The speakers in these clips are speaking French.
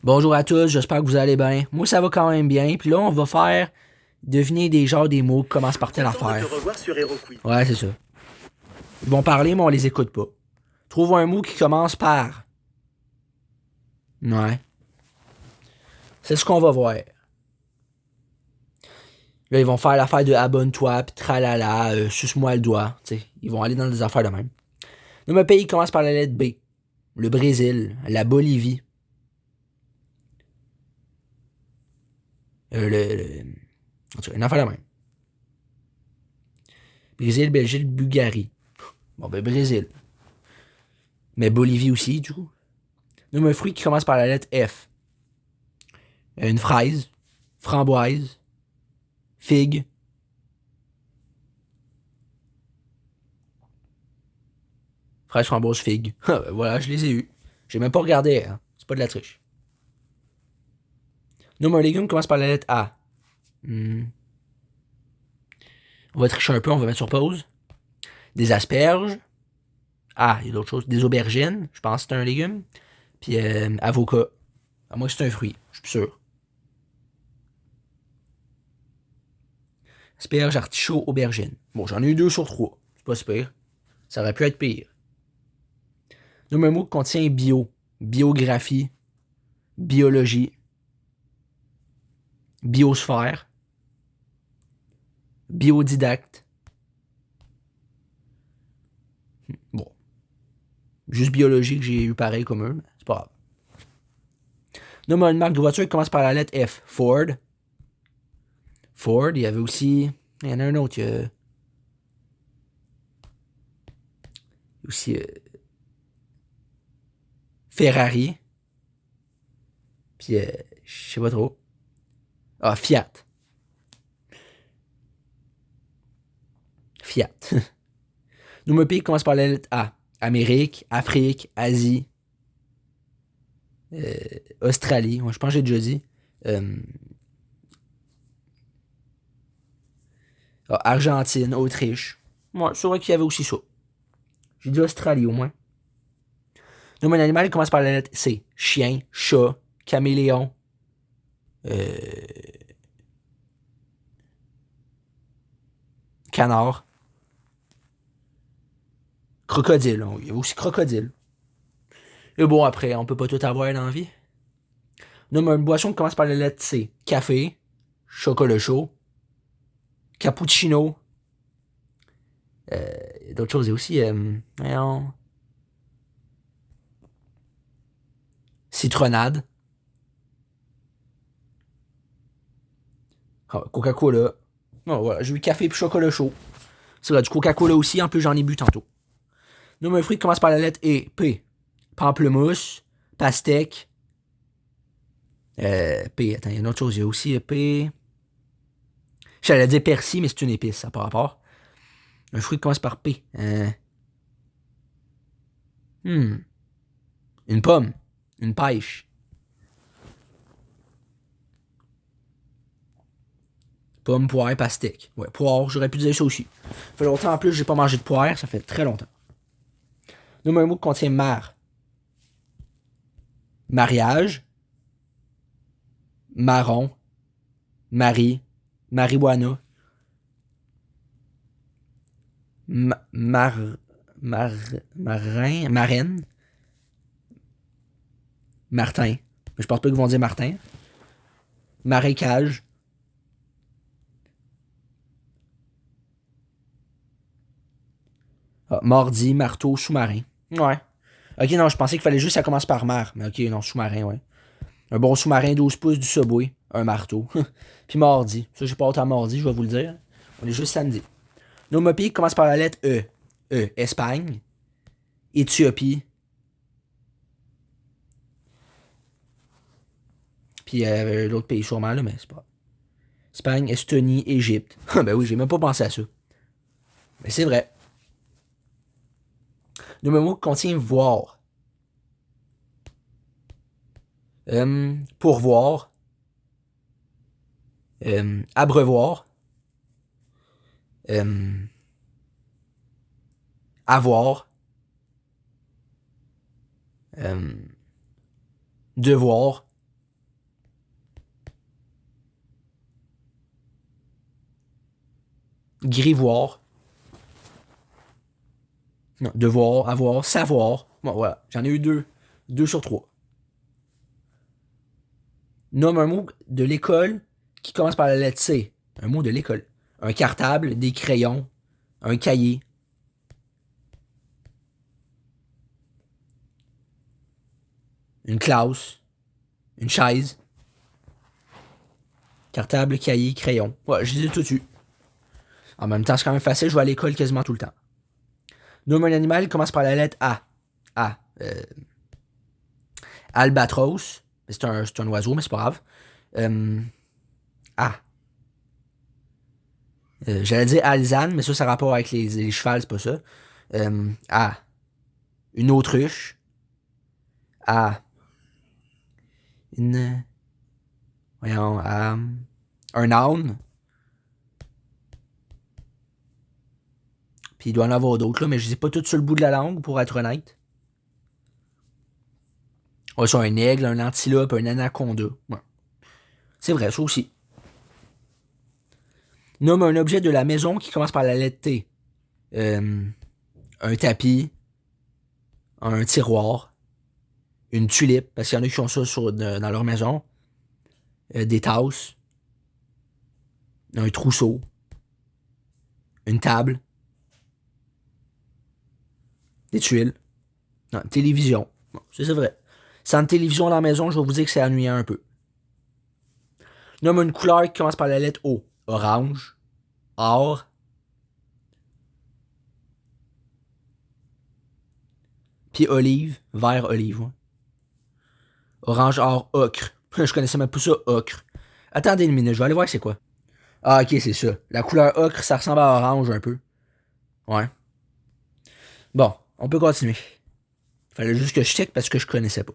Bonjour à tous, j'espère que vous allez bien. Moi, ça va quand même bien. Puis là, on va faire deviner des genres des mots qui commencent par telle Content de affaire. te revoir sur HeroQuiz. Ouais, c'est ça. Ils vont parler, mais on les écoute pas. Trouve un mot qui commence par. Ouais. C'est ce qu'on va voir. Là, ils vont faire l'affaire de abonne-toi, pis tralala, suce-moi le doigt. T'sais, ils vont aller dans des affaires de même. Notre pays commence par la lettre B. Le Brésil, la Bolivie. En tout cas, une affaire de même. Brésil, Belgique, Bulgarie. Bon, ben, Brésil. Mais Bolivie aussi, du coup. Nomme un fruit qui commence par la lettre F. Une fraise, framboise, figue. Fraise, framboise, figue. Ah, ben voilà, je les ai eus. J'ai même pas regardé, hein. C'est pas de la triche. Nomme un légume qui commence par la lettre A. On va tricher un peu, on va mettre sur pause. Des asperges. Ah, il y a d'autres choses. Des aubergines, je pense que c'est un légume. Puis avocat. À moins que c'est un fruit, je suis plus sûr. Asperges, artichaut, aubergine. Bon, j'en ai eu 2 sur 3. C'est pas si pire. Ça aurait pu être pire. Nomme un mot qui contient bio. Biographie. Biologie. Biosphère. Biodidacte. Bon. Juste biologie que j'ai eu pareil comme eux, mais c'est pas grave. Nomme une marque de voiture qui commence par la lettre F. Ford. Ford, il y avait aussi. Il y en a un autre. Il y a aussi Ferrari. Puis je sais pas trop. Ah, Fiat. Fiat. Nomme un pays qui commence par la lettre A. Amérique, Afrique, Asie, Australie. Ouais, je pense que j'ai déjà dit. Argentine, Autriche. Ouais, c'est vrai qu'il y avait aussi ça. J'ai dit Australie au moins. Nomme un animal qui commence par la lettre C. Chien, chat, caméléon. Canard. Crocodile. Il y a aussi crocodile. Et bon, après, on peut pas tout avoir dans la vie. Nomme une boisson qui commence par la lettre C. Café, chocolat chaud, cappuccino. D'autres choses aussi. Citronnade. Ah, Coca-Cola. Non, voilà, j'ai eu café et chocolat chaud. C'est vrai, du Coca-Cola aussi, en plus j'en ai bu tantôt. Nomme un fruit qui commence par la lettre E. P. Pamplemousse, pastèque. P, attends, il y a une autre chose, il y a aussi P. J'allais dire persil, mais c'est une épice, ça par rapport. Un fruit qui commence par P. Une pomme. Une pêche. Pomme, poire, pastèque. Ouais, poire, j'aurais pu dire ça aussi. Ça fait longtemps en plus, j'ai pas mangé de poire, ça fait très longtemps. Nomme un mot qui contient mar. Mariage. Marron. Marie. Marijuana. Marin. Marraine. Martin. Mais je pense pas qu'ils vont dire Martin. Marécage. Ah, mardi, marteau, sous-marin. Ouais. Ok, non, je pensais qu'il fallait juste que ça commence par mar. Mais ok, non, sous-marin, ouais. Un bon sous-marin 12 pouces du Subway. Un marteau. Puis mardi. Ça, j'ai pas autant mardi, je vais vous le dire. On est juste samedi. Nos pays commence par la lettre E. E. Espagne. Éthiopie. Puis l'autre pays sûrement, là, mais c'est pas. Espagne, Estonie, Égypte. Ben oui, j'ai même pas pensé à ça. Mais c'est vrai. Le mot contient voir. Pourvoir. Abreuvoir. Avoir. Devoir. Grivoire. Non, devoir, avoir, savoir. Bon, voilà. J'en ai eu deux. 2 sur 3. Nomme un mot de l'école qui commence par la lettre C. Un mot de l'école. Un cartable, des crayons, un cahier. Une classe. Une chaise. Cartable, cahier, crayon. Ouais, je les ai tout dessus. En même temps, c'est quand même facile, je vais à l'école quasiment tout le temps. Nomme un animal qui commence par la lettre A. A. Albatros. C'est un oiseau, mais c'est pas grave. A. J'allais dire alzane, mais ça a rapport avec les chevals, c'est pas ça. A. Une autruche. A. Une. Voyons. Un âne. Puis il doit en avoir d'autres, là, mais je les ai pas tous sur le bout de la langue, pour être honnête. Ouais, c'est un aigle, un antilope, un anaconda. Ouais. C'est vrai, ça aussi. Nomme un objet de la maison qui commence par la lettre T. Un tapis, un tiroir, une tulipe, parce qu'il y en a qui ont ça dans leur maison, des tasses, un trousseau, une table, des tuiles, non, une télévision. Bon, c'est vrai. Sans télévision dans la maison, je vais vous dire que c'est ennuyant un peu. Nomme une couleur qui commence par la lettre O. Orange, or, puis olive, vert olive. Ouais. Orange, or, ocre. Je connaissais même pas ça, ocre. Attendez une minute, je vais aller voir c'est quoi. Ah, ok, c'est ça. La couleur ocre, ça ressemble à orange un peu. Ouais. Bon, on peut continuer. Fallait juste que je check parce que je connaissais pas.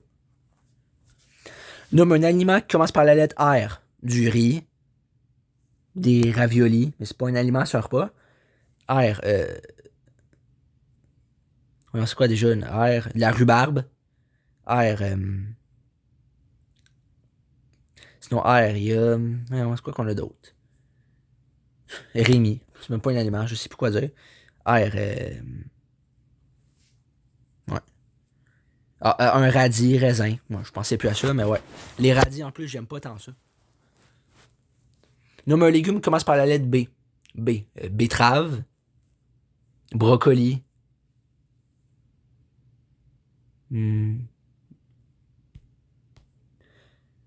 Nomme un aliment qui commence par la lettre R. Du riz, des raviolis, mais c'est pas un aliment, c'est un repas. R, voyons, c'est quoi déjà une R? De la rhubarbe. R, sinon R, il y a. Voyons, c'est quoi qu'on a d'autre? Rémi. C'est même pas un aliment, je sais plus quoi dire. R, ouais. Ah, un radis, raisin. Moi, je pensais plus à ça, mais ouais. Les radis, en plus, j'aime pas tant ça. Nomme un légume qui commence par la lettre B. B. Betterave. Brocoli. Hmm.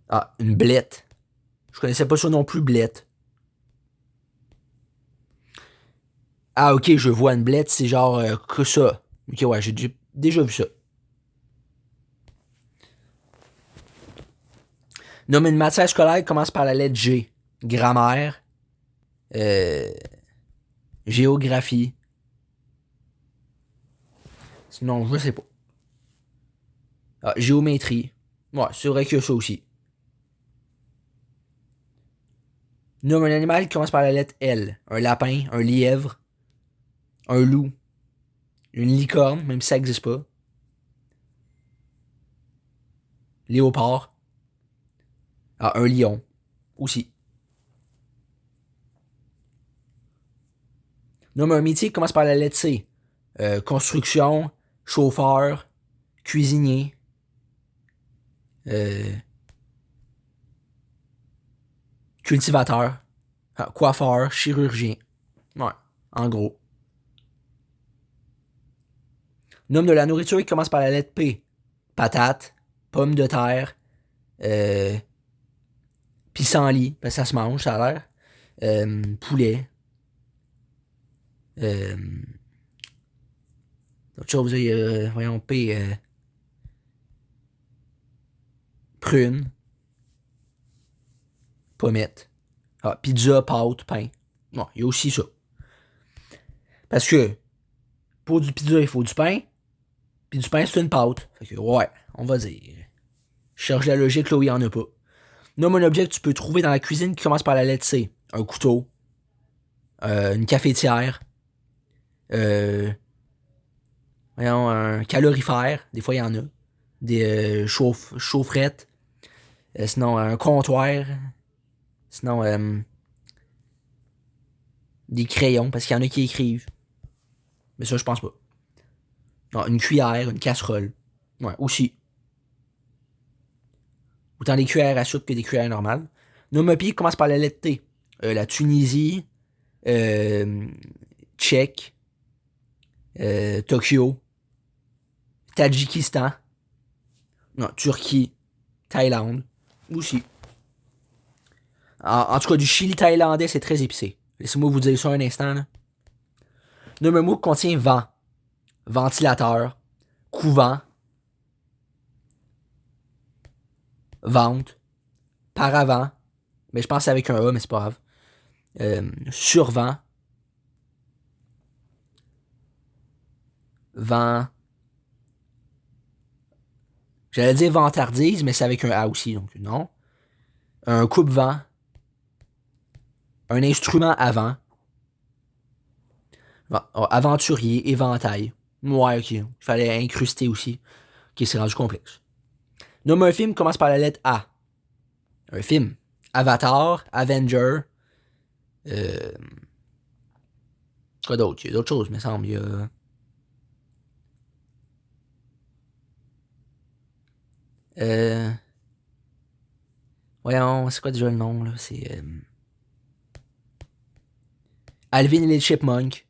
Ah, une blette. Je connaissais pas ça non plus, blette. Ah, ok, je vois une blette, c'est genre que ça. Ok, ouais, j'ai déjà vu ça. Nomme une matière scolaire qui commence par la lettre G. Grammaire. Euh, géographie. Sinon, je sais pas. Ah, géométrie. Ouais, c'est vrai qu'il y a ça aussi. Nomme un animal qui commence par la lettre L. Un lapin, un lièvre, un loup, une licorne, même si ça n'existe pas. Léopard. Ah, un lion. Aussi. Nomme un métier qui commence par la lettre C. Construction, chauffeur, cuisinier, euh, cultivateur, coiffeur, chirurgien. Ouais, en gros. Nomme de la nourriture qui commence par la lettre P. Patate, pomme de terre, euh, pissenlit, parce que ça se mange, ça a l'air. Poulet. Euh, D'autres choses, voyons, P. Prune, pommette. Ah, pizza, pâte, pain. Ouais, il y a aussi ça. Parce que pour du pizza, il faut du pain. Puis du pain, c'est une pâte. Fait que, ouais, on va dire. Je cherche la logique là où il n'y en a pas. Nomme un objet que tu peux trouver dans la cuisine qui commence par la lettre C. Un couteau. Une cafetière. Euh, Voyons, un calorifère. Des fois, il y en a. Des chaufferettes. Sinon, un comptoir. Sinon, Des crayons, parce qu'il y en a qui écrivent. Mais ça, je pense pas. Non, une cuillère, une casserole. Ouais, aussi. Autant des cuillères à soupe que des cuillères normales. Nos pays commencent par la lettre T. La Tunisie, Tchèque, Tokyo, Tadjikistan, non, Turquie, Thaïlande, aussi. En tout cas, du chili thaïlandais, c'est très épicé. Laissez-moi vous dire ça un instant. Là. Nomme un mot qui contient vent, ventilateur, couvent, vente, paravent, mais je pense que c'est avec un A, mais c'est pas grave. Survent, vent. J'allais dire vantardise, mais c'est avec un A aussi, donc non. Un coupe-vent, un instrument à vent, aventurier, éventail. Ouais, ok. Il fallait incruster aussi. Ok, c'est rendu complexe. Nomme un film qui commence par la lettre A. Un film. Avatar, Avenger. Euh, quoi d'autre? Il y a d'autres choses, me semble. Il y a. Euh, voyons, c'est quoi déjà le nom, là? C'est. Alvin et les Chipmunks.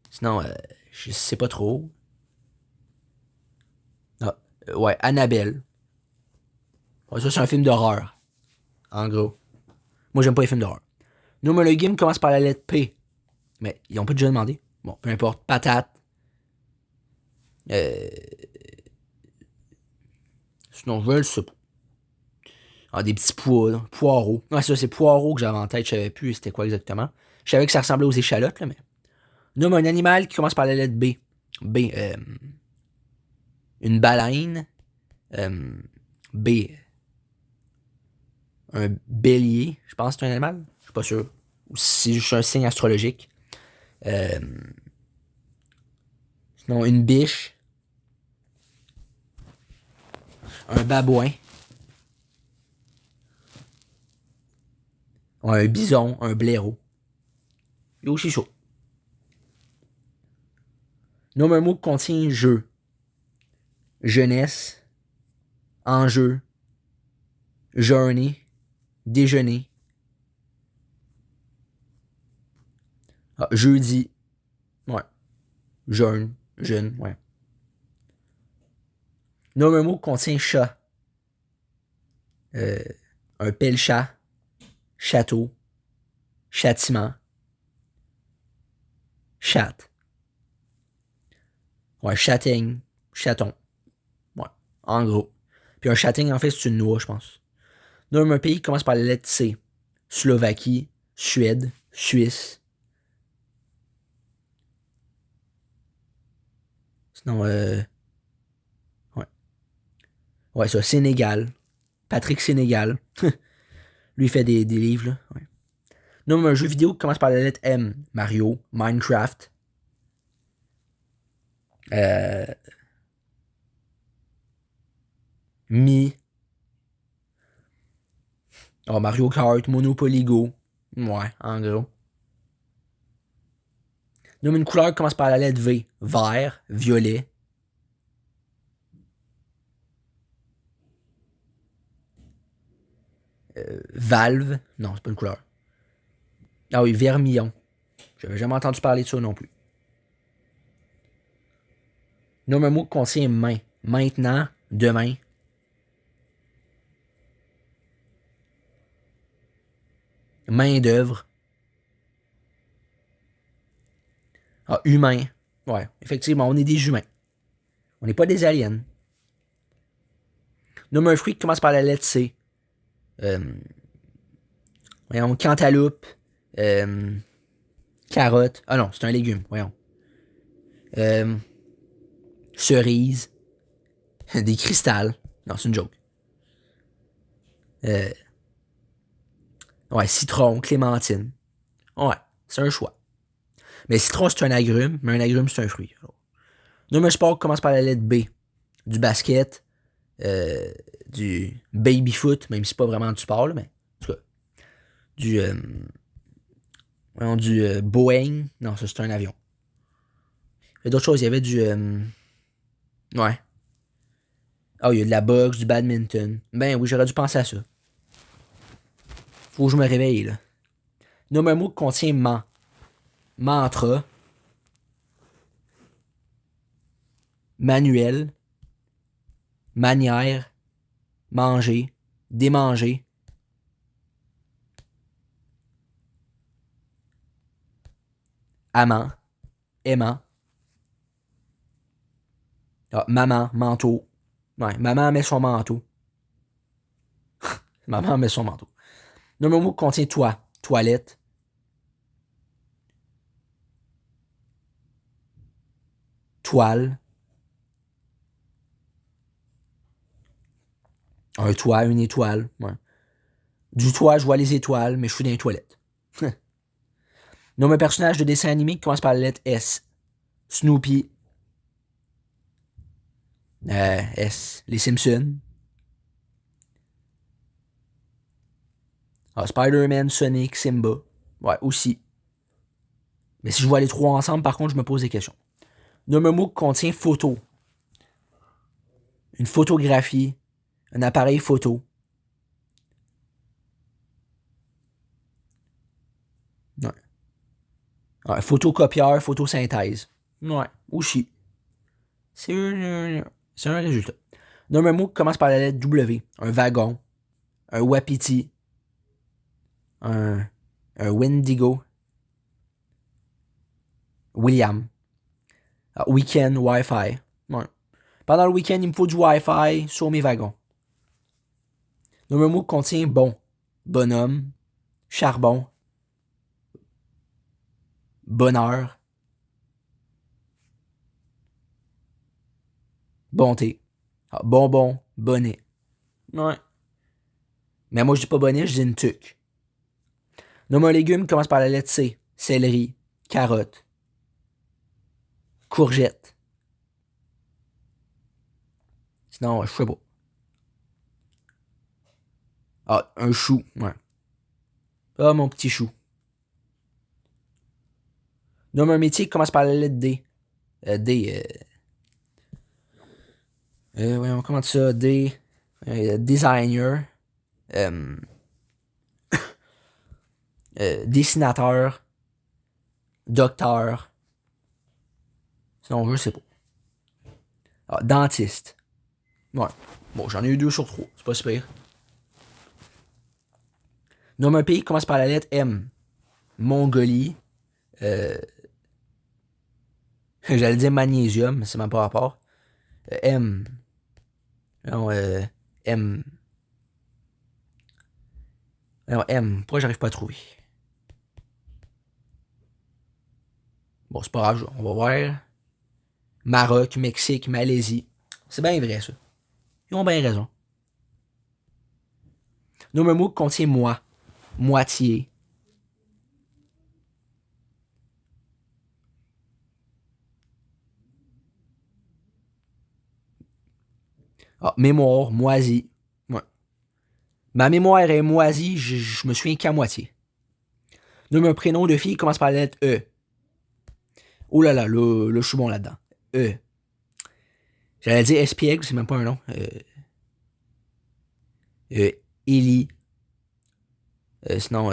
Sinon, je sais pas trop. Ah, ouais, Annabelle. Ouais, ça, c'est un film d'horreur. En gros. Moi, j'aime pas les films d'horreur. Nomme le game commence par la lettre P. Mais ils ont pas déjà demandé. Bon, peu importe. Patate. Euh, sinon, je le sais pas. Ah, des petits pois, là. Poireaux. Ouais, ça, c'est poireaux que j'avais en tête. Je savais plus c'était quoi exactement. Je savais que ça ressemblait aux échalotes, là, mais. Nomme un animal qui commence par la lettre B. B. Une baleine. B. Un bélier. Je pense que c'est un animal. Je suis pas sûr. Ou si c'est juste un signe astrologique. Euh, sinon, une biche. Un babouin. Un bison. Un blaireau. Et aussi chaud. Nomme un mot qui contient jeu. Jeunesse. Enjeu. Journée. Déjeuner. Ah, jeudi. Ouais. Jeune. Jeune. Ouais. Nomme un mot qui contient chat. Euh, un pelle-chat. Château. Châtiment. Chatte. Ouais, châtaigne. Chaton. Ouais. En gros. Puis un châtaigne, en fait, c'est une noix, je pense. Nomme un pays qui commence par la lettre C. Slovaquie. Suède. Suisse. Sinon, ouais. Ouais, ça, Sénégal. Patrick Sénégal. Lui, il fait des livres, là. Ouais. Nomme un jeu vidéo qui commence par la lettre M. Mario. Minecraft. Euh, Mi. Oh, Mario Kart. Monopoly Go. Ouais, en gros. Nomme une couleur qui commence par la lettre V. Vert. Violet. Valve. Non, c'est pas une couleur. Ah oui, vermillon. J'avais jamais entendu parler de ça non plus. Nomme un mot qui contient main. Maintenant, demain. Main d'œuvre. Ah, humain. Ouais, effectivement, on est des humains. On n'est pas des aliens. Nomme un fruit qui commence par la lettre C. Euh, voyons, cantaloupe. Euh, carotte. Ah non, c'est un légume, voyons. Euh, cerise. Des cristals. Non, c'est une joke. Euh, ouais, citron, clémentine. Ouais, c'est un choix. Mais citron, c'est un agrume, mais un agrume, c'est un fruit. Alors, nomme un sport qui commence par la lettre B. Du basket, du baby foot, même si c'est pas vraiment du sport, là, mais en tout cas, du voyons, du Boeing. Non, ça, c'est un avion. Il y a d'autres choses. Il y avait du. Ouais. Ah, il y a de la boxe, du badminton. Ben oui, j'aurais dû penser à ça. Faut que je me réveille, là. Nomme un mot qui contient mantra, manuel, manière, manger, démanger, amant, aimant, maman, manteau. Ouais, maman met son manteau. Maman met son manteau. Nomme un mot qui contient toi, toilette, toile, un toit, une étoile. Ouais. Du toit, je vois les étoiles, mais je suis dans les toilettes. Nomme un personnage de dessin animé qui commence par la lettre S. Snoopy. S. Les Simpsons. Spider-Man, Sonic, Simba. Ouais, aussi. Mais si je vois les trois ensemble, par contre, je me pose des questions. Nomme un mot qui contient photo. Une photographie. Un appareil photo. Ouais. Ouais, photocopieur, photosynthèse. Ouais, aussi. C'est un résultat. Nomme un mot qui commence par la lettre W. Un wagon. Un wapiti. Un, un Wendigo. William. Weekend, Wi-Fi. Ouais. Pendant le week-end, il me faut du Wi-Fi sur mes wagons. Nomme un mot qui contient bon. Bonhomme. Charbon. Bonheur. Bonté. Bonbon. Bonnet. Ouais. Mais moi, je dis pas bonnet, je dis une tuque. Nomme un légume qui commence par la lettre C. Céleri. Carotte. Courgette. Sinon, je sais pas. Un chou. Ouais. Mon petit chou. Nomme un métier qui commence par la lettre D. D. Voyons, comment ça? D. Designer. Euh, dessinateur. Docteur. Sinon, je sais pas. Dentiste. Ouais. Bon, j'en ai eu 2 sur 3. C'est pas super. Nomme un pays qui commence par la lettre M. Mongolie. Euh, J'allais dire magnésium, mais c'est même pas rapport. M. Non, M. Non, M. Pourquoi j'arrive pas à trouver? Bon, c'est pas grave, on va voir. Maroc, Mexique, Malaisie. C'est bien vrai, ça. Ils ont bien raison. Nomme un mot qui contient moi. Moitié. Mémoire, moisi. Ouais. Ma mémoire est moisie, je me souviens qu'à moitié. Nomme un prénom de fille qui commence par la lettre E. Oh là là, là je suis bon là-dedans. E. J'allais dire espiègle, c'est même pas un nom. Élie. Sinon,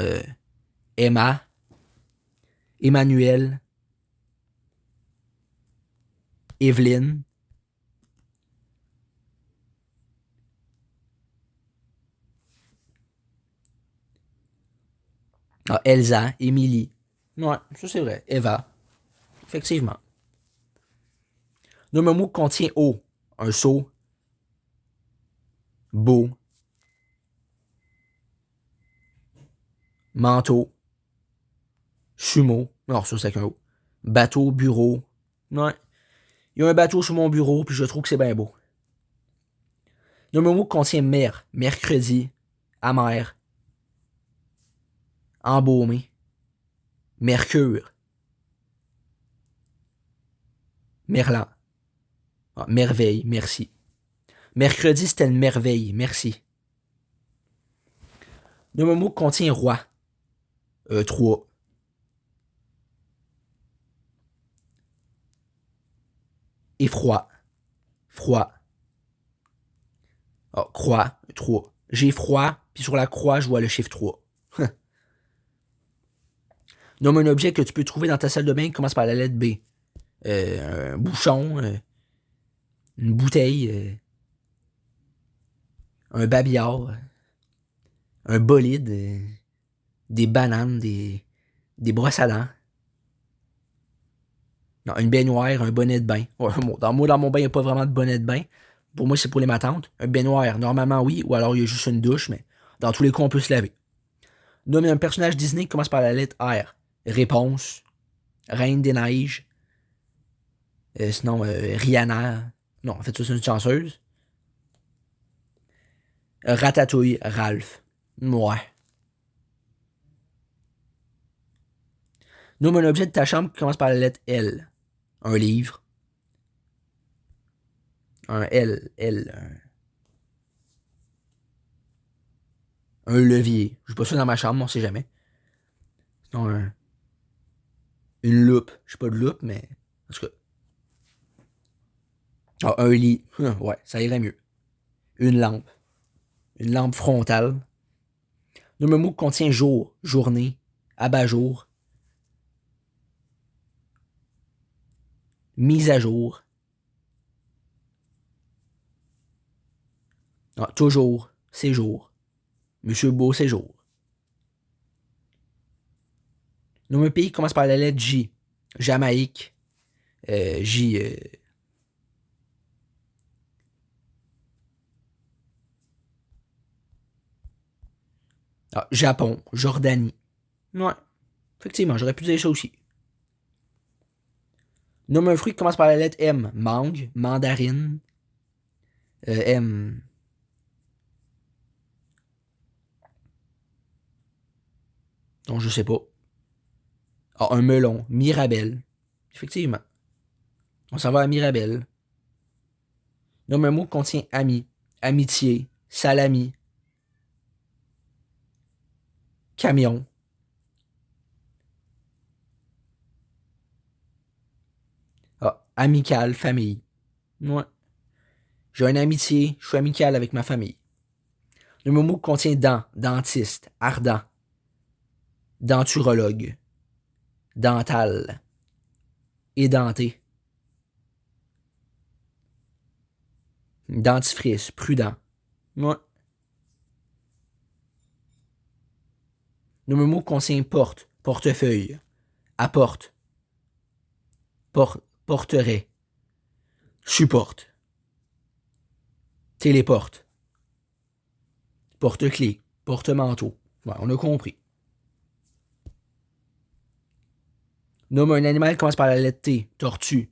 Emma. Emmanuel. Evelyne. Elsa. Émilie. Ouais, ça c'est vrai. Eva. Effectivement. Nomme un mot qui contient eau. Un seau. Beau. Manteau. Chumeau. Non, ça c'est qu'un O. Bateau, bureau. Ouais. Il y a un bateau sur mon bureau, puis je trouve que c'est bien beau. Nomme un mot qui contient mer. Mercredi. Amer. Embaumé. Mercure. Merlan. Merveille. Merci. Mercredi, c'était une merveille. Merci. Nomme un mot qui contient roi. 3. Effroi. Froid. Ah, croix, 3. J'ai froid, puis sur la croix, je vois le chiffre 3. Nomme un objet que tu peux trouver dans ta salle de bain qui commence par la lettre B. Un bouchon, une bouteille, un babillard, un bolide, des bananes, des brosses à dents. Non, une baignoire, un bonnet de bain. Ouais, bon, dans mon bain, il n'y a pas vraiment de bonnet de bain. Pour moi, c'est pour les matantes. Un baignoire, normalement, oui. Ou alors, il y a juste une douche, mais dans tous les cas, on peut se laver. Nomme un personnage Disney qui commence par la lettre R. Réponse. Reine des Neiges. Sinon, Rihanna. Non, en fait, ça, c'est une chanceuse. Ratatouille, Ralph. Ouais. Nomme un objet de ta chambre qui commence par la lettre L. Un livre. Un L. Un levier. Je pas ça dans ma chambre, on sait jamais. Sinon, une loupe. J'ai pas de loupe, mais. En tout cas. Ah, un lit. Ouais, ça irait mieux. Une lampe. Une lampe frontale. Nomme un mot qui contient jour, journée, abat-jour, mise à jour. Ah, toujours, séjour. Monsieur Beau séjour. Nomme un pays qui commence par la lettre J. Jamaïque. J. Japon. Jordanie. Ouais. Effectivement, j'aurais pu dire ça aussi. Nomme un fruit qui commence par la lettre M. Mangue. Mandarine. M. Donc, je sais pas. Ah, un melon. Mirabelle. Effectivement. On s'en va à Mirabelle. Nomme un mot qui contient ami. Amitié. Salami. Camion. Ah, amical, famille. Ouais. J'ai une amitié, je suis amical avec ma famille. Le mot contient dent, dentiste, ardent, denturologue, dental, édenté, dentifrice, prudent. Ouais. Le mot contient porte, portefeuille, apporte, porterait, supporte, téléporte, porte-clés, porte-manteau. Ouais, on a compris. Nomme un animal qui commence par la lettre T. Tortue.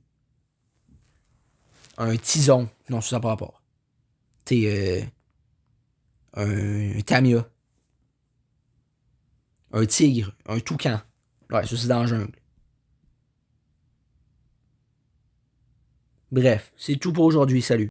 Un tison. Non, ça n'a pas rapport. T. Un tamia. Un tigre. Un toucan. Ouais, ça c'est dans la jungle. Bref, c'est tout pour aujourd'hui. Salut.